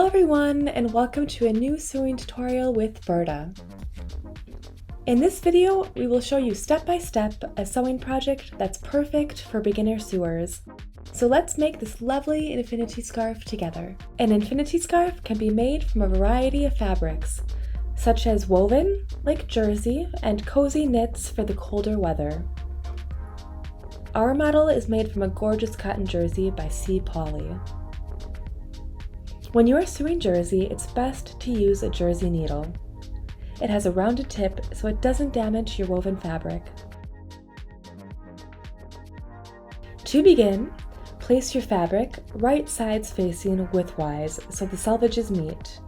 Hello everyone, and welcome to a new sewing tutorial with Berta. In this video, we will show you step by step a sewing project that's perfect for beginner sewers. So let's make this lovely infinity scarf together. An infinity scarf can be made from a variety of fabrics, such as woven, like jersey, and cozy knits for the colder weather. Our model is made from a gorgeous cotton jersey by Pauli. When you are sewing jersey, it's best to use a jersey needle. It has a rounded tip so it doesn't damage your woven fabric. To begin, place your fabric right sides facing widthwise so the selvages meet.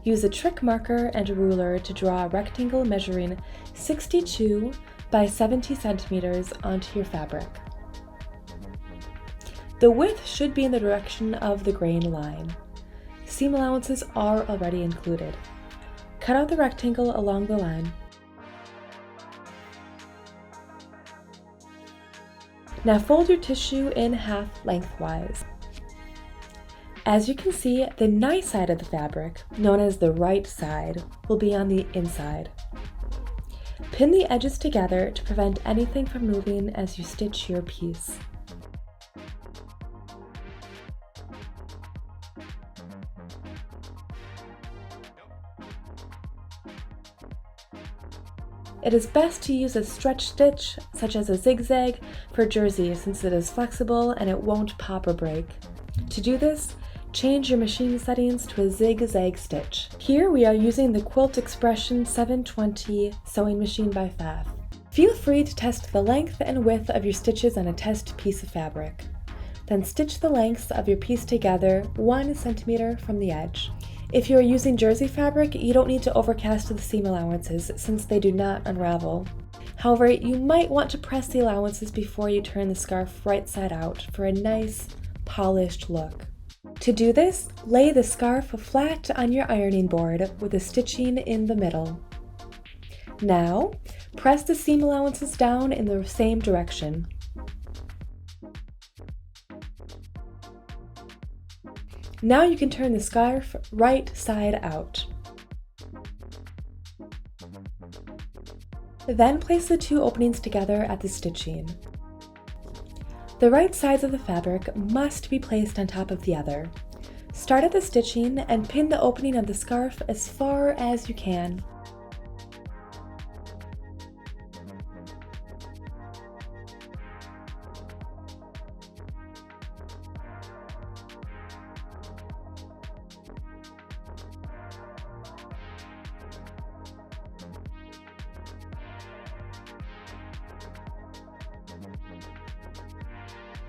Use a trick marker and a ruler to draw a rectangle measuring 62 by 70 centimeters onto your fabric. The width should be in the direction of the grain line. Seam allowances are already included. Cut out the rectangle along the line. Now fold your tissue in half lengthwise. As you can see, the nice side of the fabric, known as the right side, will be on the inside. Pin the edges together to prevent anything from moving as you stitch your piece. It is best to use a stretch stitch, such as a zigzag, for jersey since it is flexible and it won't pop or break. To do this, change your machine settings to a zigzag stitch. Here we are using the Quilt Expression 720 sewing machine by Pfaff. Feel free to test the length and width of your stitches on a test piece of fabric. Then stitch the lengths of your piece together 1 centimeter from the edge. If you are using jersey fabric, you don't need to overcast the seam allowances since they do not unravel. However, you might want to press the allowances before you turn the scarf right side out for a nice, polished look. To do this, lay the scarf flat on your ironing board with the stitching in the middle. Now, press the seam allowances down in the same direction. Now you can turn the scarf right side out. Then place the two openings together at the stitching. The right sides of the fabric must be placed on top of the other. Start at the stitching and pin the opening of the scarf as far as you can.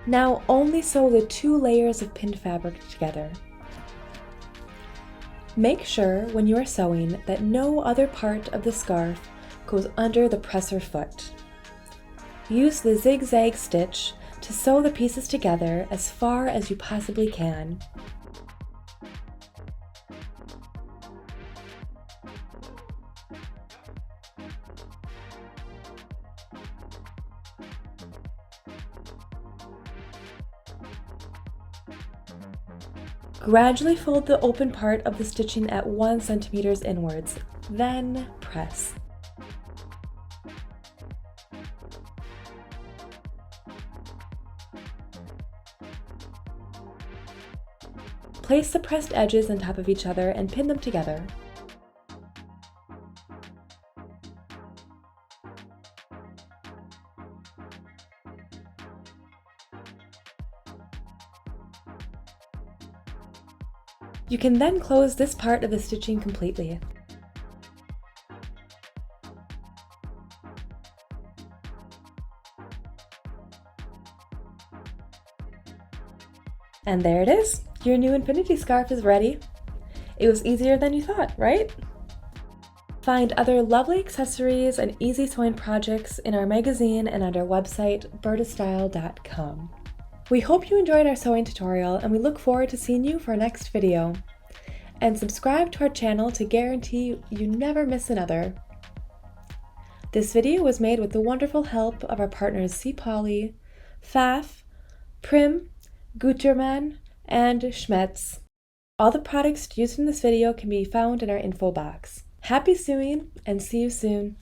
Now only sew the two layers of pinned fabric together. Make sure when you are sewing that no other part of the scarf goes under the presser foot. Use the zigzag stitch to sew the pieces together as far as you possibly can. Gradually fold the open part of the stitching at 1 centimeter inwards, then press. Place the pressed edges on top of each other and pin them together. You can then close this part of the stitching completely. And there it is! Your new infinity scarf is ready. It was easier than you thought, right? Find other lovely accessories and easy sewing projects in our magazine and on our website, bertastyle.com. We hope you enjoyed our sewing tutorial and we look forward to seeing you for our next video. And subscribe to our channel to guarantee you never miss another. This video was made with the wonderful help of our partners Pauli, Pfaff, Prym, Gutermann, and Schmetz. All the products used in this video can be found in our info box. Happy sewing and see you soon!